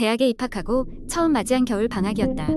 대학에 입학하고 처음 맞이한 겨울 방학이었다.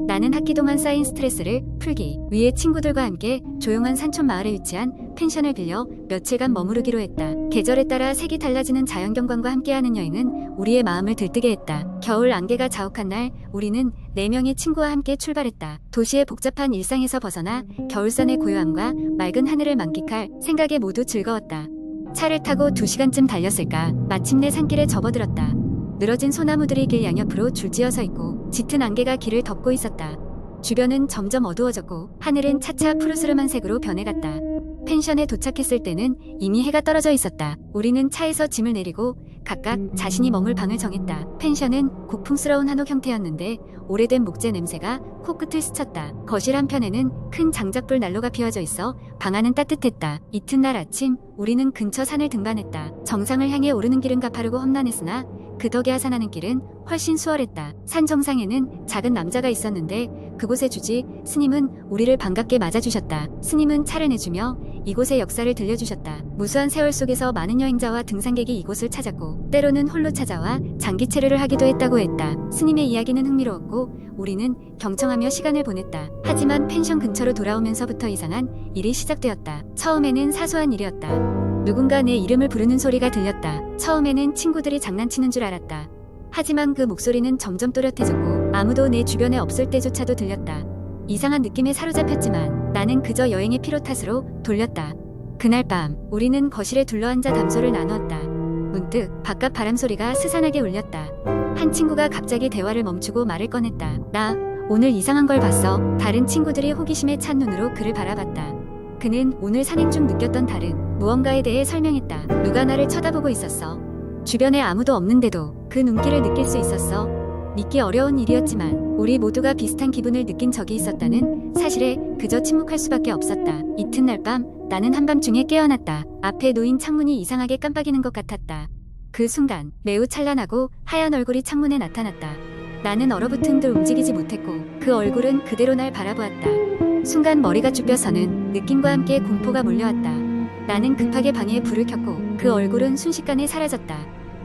나는 학기 동안 쌓인 스트레스를 풀기 위해 친구들과 함께 조용한 산촌 마을에 위치한 펜션을 빌려 며칠간 머무르기로 했다. 계절에 따라 색이 달라지는 자연경관과 함께하는 여행은 우리의 마음을 들뜨게 했다. 겨울 안개가 자욱한 날, 우리는 4명의 친구와 함께 출발했다. 도시의 복잡한 일상에서 벗어나 겨울산의 고요함과 맑은 하늘을 만끽할 생각에 모두 즐거웠다. 차를 타고 2시간쯤 달렸을까, 마침내 산길에 접어들었다. 늘어진 소나무들이 길 양옆으로 줄지어서 있고 짙은 안개가 길을 덮고 있었다. 주변은 점점 어두워졌고 하늘은 차차 푸르스름한 색으로 변해갔다. 펜션에 도착했을 때는 이미 해가 떨어져 있었다. 우리는 차에서 짐을 내리고 각각 자신이 머물 방을 정했다. 펜션은 고풍스러운 한옥 형태였는데 오래된 목재 냄새가 코끝을 스쳤다. 거실 한편에는 큰 장작불 난로가 피워져 있어 방 안은 따뜻했다. 이튿날 아침 우리는 근처 산을 등반했다. 정상을 향해 오르는 길은 가파르고 험난했으나 그 덕에 하산하는 길은 훨씬 수월했다. 산 정상에는 작은 남자가 있었는데 그곳의 주지 스님은 우리를 반갑게 맞아주셨다. 스님은 차를 내주며 이곳의 역사를 들려주셨다. 무수한 세월 속에서 많은 여행자와 등산객이 이곳을 찾았고 때로는 홀로 찾아와 장기 체류를 하기도 했다고 했다. 스님의 이야기는 흥미로웠고 우리는 경청하며 시간을 보냈다. 하지만 펜션 근처로 돌아오면서부터 이상한 일이 시작되었다. 처음에는 사소한 일이었다. 누군가 내 이름을 부르는 소리가 들렸다. 처음에는 친구들이 장난치는 줄 알았다. 하지만 그 목소리는 점점 또렷해졌고 아무도 내 주변에 없을 때조차도 들렸다. 이상한 느낌에 사로잡혔지만 나는 그저 여행의 피로 탓으로 돌렸다. 그날 밤 우리는 거실에 둘러앉아 담소를 나누었다. 문득 바깥 바람 소리가 스산하게 울렸다. 한 친구가 갑자기 대화를 멈추고 말을 꺼냈다. 나 오늘 이상한 걸 봤어. 다른 친구들이 호기심에 찬 눈으로 그를 바라봤다. 그는 오늘 산행 중 느꼈던 다른 무언가에 대해 설명했다. 누가 나를 쳐다보고 있었어. 주변에 아무도 없는데도 그 눈길을 느낄 수 있었어. 믿기 어려운 일이었지만 우리 모두가 비슷한 기분을 느낀 적이 있었다는 사실에 그저 침묵할 수밖에 없었다. 이튿날 밤 나는 한밤중에 깨어났다. 앞에 놓인 창문이 이상하게 깜빡이는 것 같았다. 그 순간 매우 찬란하고 하얀 얼굴이 창문에 나타났다. 나는 얼어붙은 듯 움직이지 못했고 그 얼굴은 그대로 날 바라보았다. 순간 머리가 쭈뼛서는 느낌과 함께 공포가 몰려왔다. 나는 급하게 방에 불을 켰고 그 얼굴은 순식간에 사라졌다.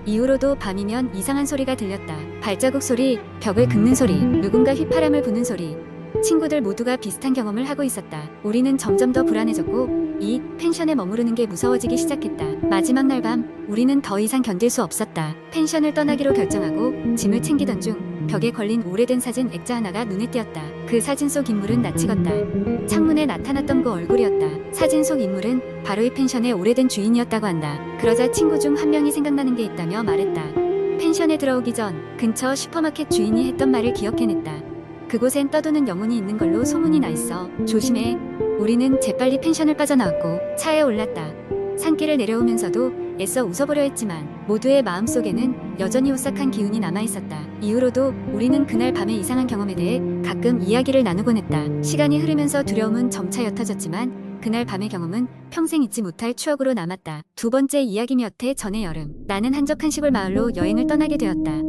이후로도 밤이면 이상한 소리가 들렸다. 발자국 소리, 벽을 긁는 소리, 누군가 휘파람을 부는 소리. 친구들 모두가 비슷한 경험을 하고 있었다. 우리는 점점 더 불안해졌고 이 펜션에 머무르는 게 무서워지기 시작했다. 마지막 날 밤 우리는 더 이상 견딜 수 없었다. 펜션을 떠나기로 결정하고 짐을 챙기던 중 벽에 걸린 오래된 사진 액자 하나가 눈에 띄었다. 그 사진 속 인물은 낯익었다. 창문에 나타났던 그 얼굴이었다. 사진 속 인물은 바로 이 펜션의 오래된 주인이었다고 한다. 그러자 친구 중 한 명이 생각나는 게 있다며 말했다. 펜션에 들어오기 전 근처 슈퍼마켓 주인이 했던 말을 기억해냈다. 그곳엔 떠도는 영혼이 있는 걸로 소문이 나 있어. 조심해. 우리는 재빨리 펜션을 빠져나왔고 차에 올랐다. 산길을 내려오면서도 애써 웃어보려 했지만 모두의 마음속에는 여전히 오싹한 기운이 남아있었다. 이후로도 우리는 그날 밤의 이상한 경험에 대해 가끔 이야기를 나누곤 했다. 시간이 흐르면서 두려움은 점차 옅어졌지만 그날 밤의 경험은 평생 잊지 못할 추억으로 남았다. 두 번째 이야기 몇 해 전의 여름, 나는 한적한 시골 마을로 여행을 떠나게 되었다.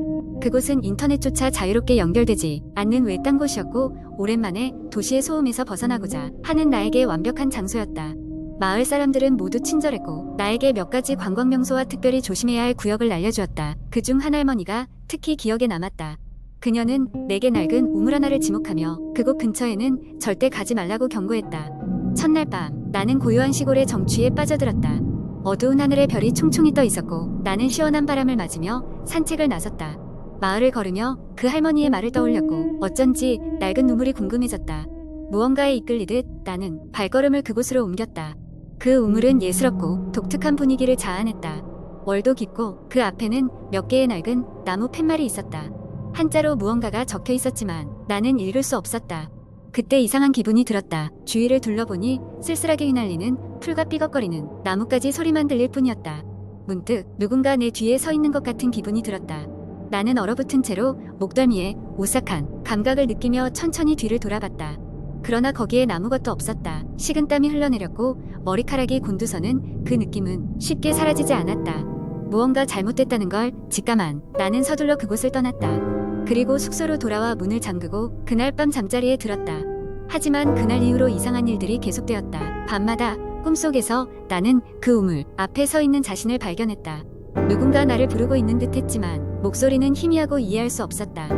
그곳은 인터넷조차 자유롭게 연결되지 않는 외딴 곳이었고 오랜만에 도시의 소음에서 벗어나고자 하는 나에게 완벽한 장소였다. 마을 사람들은 모두 친절했고 나에게 몇 가지 관광 명소와 특별히 조심해야 할 구역을 알려주었다. 그중 한 할머니가 특히 기억에 남았다. 그녀는 내게 낡은 우물 하나를 지목하며 그곳 근처에는 절대 가지 말라고 경고했다. 첫날 밤 나는 고요한 시골의 정취에 빠져들었다. 어두운 하늘에 별이 총총히 떠 있었고 나는 시원한 바람을 맞으며 산책을 나섰다. 마을을 걸으며 그 할머니의 말을 떠올렸고 어쩐지 낡은 우물이 궁금해졌다. 무언가에 이끌리듯 나는 발걸음을 그곳으로 옮겼다. 그 우물은 예스럽고 독특한 분위기를 자아냈다. 월도 깊고 그 앞에는 몇 개의 낡은 나무 팻말이 있었다. 한자로 무언가가 적혀 있었지만 나는 읽을 수 없었다. 그때 이상한 기분이 들었다. 주위를 둘러보니 쓸쓸하게 휘날리는 풀과 삐걱거리는 나뭇가지 소리만 들릴 뿐이었다. 문득 누군가 내 뒤에 서 있는 것 같은 기분이 들었다. 나는 얼어붙은 채로 목덜미에 오싹한 감각을 느끼며 천천히 뒤를 돌아봤다. 그러나 거기에 아무것도 없었다. 식은땀이 흘러내렸고 머리카락이 곤두서는 그 느낌은 쉽게 사라지지 않았다. 무언가 잘못됐다는 걸 직감한 나는 서둘러 그곳을 떠났다. 그리고 숙소로 돌아와 문을 잠그고 그날 밤 잠자리에 들었다. 하지만 그날 이후로 이상한 일들이 계속되었다. 밤마다 꿈속에서 나는 그 우물 앞에 서 있는 자신을 발견했다. 누군가 나를 부르고 있는 듯 했지만 목소리는 희미하고 이해할 수 없었다.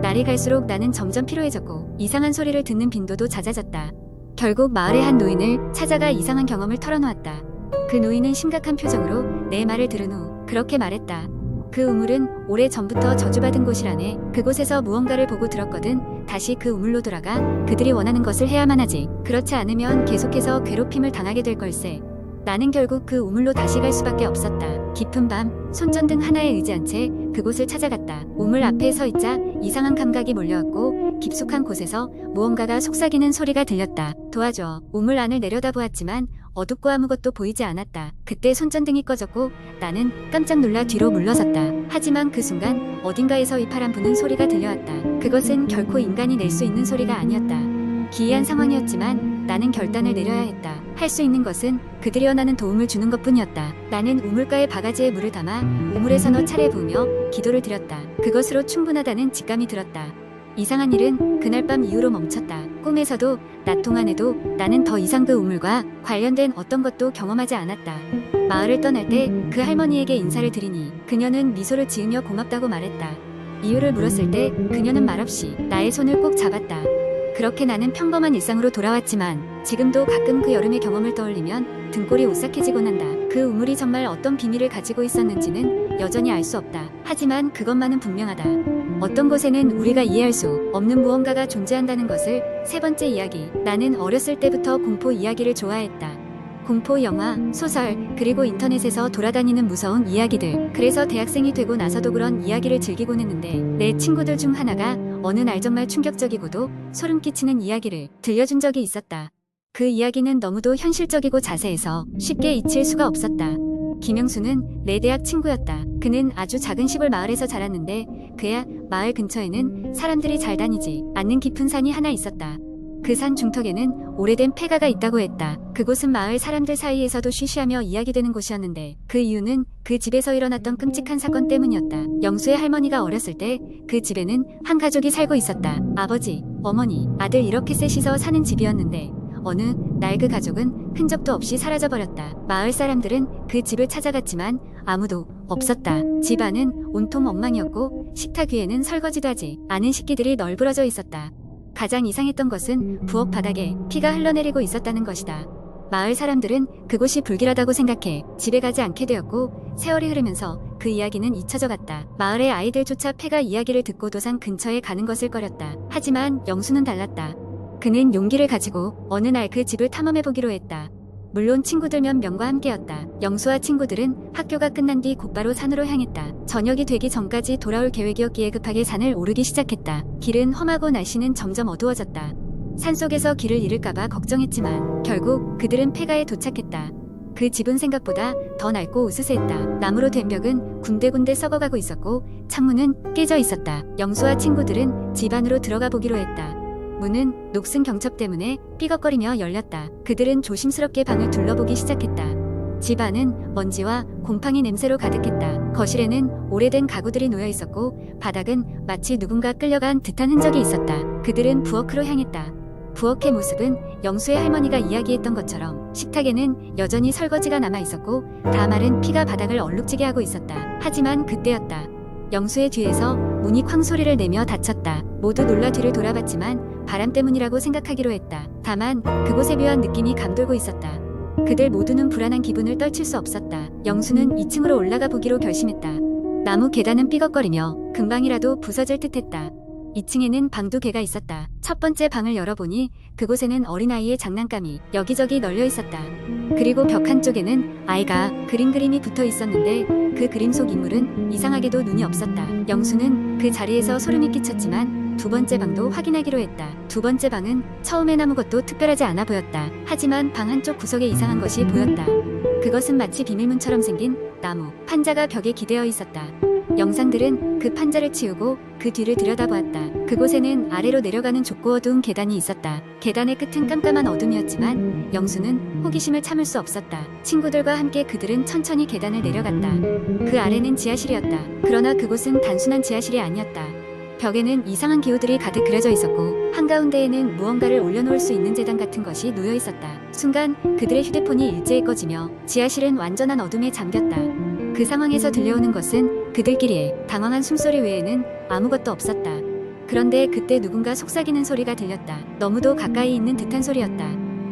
날이 갈수록 나는 점점 피로해졌고 이상한 소리를 듣는 빈도도 잦아졌다. 결국 마을의 한 노인을 찾아가 이상한 경험을 털어놓았다. 그 노인은 심각한 표정으로 내 말을 들은 후 그렇게 말했다. 그 우물은 오래전부터 저주받은 곳이라네. 그곳에서 무언가를 보고 들었거든. 다시 그 우물로 돌아가 그들이 원하는 것을 해야만 하지. 그렇지 않으면 계속해서 괴롭힘을 당하게 될 걸세. 나는 결국 그 우물로 다시 갈 수밖에 없었다. 깊은 밤 손전등 하나에 의지한 채 그곳을 찾아갔다. 우물 앞에 서 있자 이상한 감각이 몰려왔고 깊숙한 곳에서 무언가가 속삭이는 소리가 들렸다. 도와줘. 우물 안을 내려다보았지만 어둡고 아무것도 보이지 않았다. 그때 손전등이 꺼졌고 나는 깜짝 놀라 뒤로 물러섰다. 하지만 그 순간 어딘가에서 이파람 부는 소리가 들려왔다. 그것은 결코 인간이 낼 수 있는 소리가 아니었다. 기이한 상황이었지만 나는 결단을 내려야 했다. 할 수 있는 것은 그들이 원하는 도움을 주는 것뿐이었다. 나는 우물가에 바가지에 물을 담아 우물에 서너 차례 부으며 기도를 드렸다. 그것으로 충분하다는 직감이 들었다. 이상한 일은 그날 밤 이후로 멈췄다. 꿈에서도 낮 동안에도 나는 더 이상 그 우물과 관련된 어떤 것도 경험하지 않았다. 마을을 떠날 때 그 할머니에게 인사를 드리니 그녀는 미소를 지으며 고맙다고 말했다. 이유를 물었을 때 그녀는 말없이 나의 손을 꼭 잡았다. 그렇게 나는 평범한 일상으로 돌아왔지만 지금도 가끔 그 여름의 경험을 떠올리면 등골이 오싹해지곤 한다. 그 우물이 정말 어떤 비밀을 가지고 있었는지는 여전히 알 수 없다. 하지만 그것만은 분명하다. 어떤 곳에는 우리가 이해할 수 없는 무언가가 존재한다는 것을. 세 번째 이야기. 나는 어렸을 때부터 공포 이야기를 좋아했다. 공포 영화, 소설, 그리고 인터넷에서 돌아다니는 무서운 이야기들. 그래서 대학생이 되고 나서도 그런 이야기를 즐기곤 했는데 내 친구들 중 하나가 어느 날 정말 충격적이고도 소름 끼치는 이야기를 들려준 적이 있었다. 그 이야기는 너무도 현실적이고 자세해서 쉽게 잊힐 수가 없었다. 김영수는 내 대학 친구였다. 그는 아주 작은 시골 마을에서 자랐는데 그야 마을 근처에는 사람들이 잘 다니지 않는 깊은 산이 하나 있었다. 그 산 중턱에는 오래된 폐가가 있다고 했다. 그곳은 마을 사람들 사이에서도 쉬쉬하며 이야기되는 곳이었는데 그 이유는 그 집에서 일어났던 끔찍한 사건 때문이었다. 영수의 할머니가 어렸을 때 그 집에는 한 가족이 살고 있었다. 아버지, 어머니, 아들 이렇게 셋이서 사는 집이었는데 어느 날 그 가족은 흔적도 없이 사라져버렸다. 마을 사람들은 그 집을 찾아갔지만 아무도 없었다. 집안은 온통 엉망이었고 식탁 위에는 설거지도 하지 않은 식기들이 널브러져 있었다. 가장 이상했던 것은 부엌 바닥에 피가 흘러내리고 있었다는 것이다. 마을 사람들은 그곳이 불길하다고 생각해 집에 가지 않게 되었고 세월이 흐르면서 그 이야기는 잊혀져 갔다. 마을의 아이들조차 폐가 이야기를 듣고 도산 근처에 가는 것을 꺼렸다. 하지만 영수는 달랐다. 그는 용기를 가지고 어느 날 그 집을 탐험해보기로 했다. 물론 친구들 몇 명과 함께였다. 영수와 친구들은 학교가 끝난 뒤 곧바로 산으로 향했다. 저녁이 되기 전까지 돌아올 계획이었기에 급하게 산을 오르기 시작했다. 길은 험하고 날씨는 점점 어두워졌다. 산속에서 길을 잃을까봐 걱정했지만 결국 그들은 폐가에 도착했다. 그 집은 생각보다 더 낡고 으스스했다. 나무로 된 벽은 군데군데 썩어가고 있었고 창문은 깨져 있었다. 영수와 친구들은 집 안으로 들어가 보기로 했다. 문은 녹슨 경첩 때문에 삐걱거리며 열렸다. 그들은 조심스럽게 방을 둘러보기 시작했다. 집 안은 먼지와 곰팡이 냄새로 가득했다. 거실에는 오래된 가구들이 놓여 있었고 바닥은 마치 누군가 끌려간 듯한 흔적이 있었다. 그들은 부엌으로 향했다. 부엌의 모습은 영수의 할머니가 이야기했던 것처럼 식탁에는 여전히 설거지가 남아 있었고 다 마른 피가 바닥을 얼룩지게 하고 있었다. 하지만 그때였다. 영수의 뒤에서 문이 쾅 소리를 내며 닫혔다. 모두 놀라 뒤를 돌아봤지만 바람 때문이라고 생각하기로 했다. 다만 그곳에 묘한 느낌이 감돌고 있었다. 그들 모두는 불안한 기분을 떨칠 수 없었다. 영수는 2층으로 올라가 보기로 결심했다. 나무 계단은 삐걱거리며 금방이라도 부서질 듯했다. 2층에는 방두 개가 있었다. 첫 번째 방을 열어보니 그곳에는 어린아이의 장난감이 여기저기 널려 있었다. 그리고 벽 한쪽에는 아이가 그림이 붙어 있었는데 그 그림 속 인물은 이상하게도 눈이 없었다. 영수는 그 자리에서 소름이 끼쳤지만 두 번째 방도 확인하기로 했다. 두 번째 방은 처음엔 아무것도 특별하지 않아 보였다. 하지만 방 한쪽 구석에 이상한 것이 보였다. 그것은 마치 비밀문처럼 생긴 나무 판자가 벽에 기대어 있었다. 영상들은 그 판자를 치우고 그 뒤를 들여다보았다. 그곳에는 아래로 내려가는 좁고 어두운 계단이 있었다. 계단의 끝은 깜깜한 어둠이었지만 영수는 호기심을 참을 수 없었다. 친구들과 함께 그들은 천천히 계단을 내려갔다. 그 아래는 지하실이었다. 그러나 그곳은 단순한 지하실이 아니었다. 벽에는 이상한 기호들이 가득 그려져 있었고 한가운데에는 무언가를 올려놓을 수 있는 재단 같은 것이 놓여 있었다. 순간 그들의 휴대폰이 일제히 꺼지며 지하실은 완전한 어둠에 잠겼다. 그 상황에서 들려오는 것은 그들끼리의 당황한 숨소리 외에는 아무것도 없었다. 그런데 그때 누군가 속삭이는 소리가 들렸다. 너무도 가까이 있는 듯한 소리였다.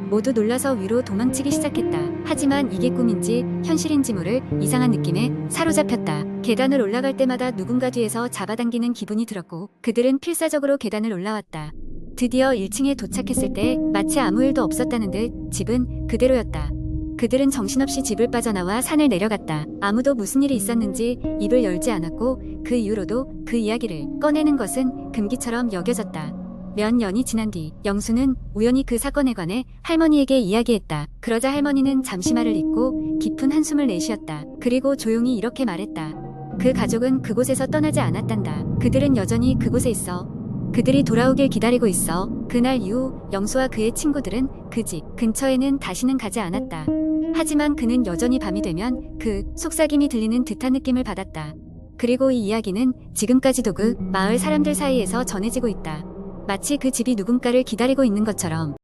모두 놀라서 위로 도망치기 시작했다. 하지만 이게 꿈인지 현실인지 모를 이상한 느낌에 사로잡혔다. 계단을 올라갈 때마다 누군가 뒤에서 잡아당기는 기분이 들었고 그들은 필사적으로 계단을 올라왔다. 드디어 1층에 도착했을 때 마치 아무 일도 없었다는 듯 집은 그대로였다. 그들은 정신없이 집을 빠져나와 산을 내려갔다. 아무도 무슨 일이 있었는지 입을 열지 않았고 그 이후로도 그 이야기를 꺼내는 것은 금기처럼 여겨졌다. 몇 년이 지난 뒤 영수는 우연히 그 사건에 관해 할머니에게 이야기했다. 그러자 할머니는 잠시 말을 잇고 깊은 한숨을 내쉬었다. 그리고 조용히 이렇게 말했다. 그 가족은 그곳에서 떠나지 않았단다. 그들은 여전히 그곳에 있어. 그들이 돌아오길 기다리고 있어. 그날 이후 영수와 그의 친구들은 그 집 근처에는 다시는 가지 않았다. 하지만 그는 여전히 밤이 되면 그 속삭임이 들리는 듯한 느낌을 받았다. 그리고 이 이야기는 지금까지도 그 마을 사람들 사이에서 전해지고 있다. 마치 그 집이 누군가를 기다리고 있는 것처럼.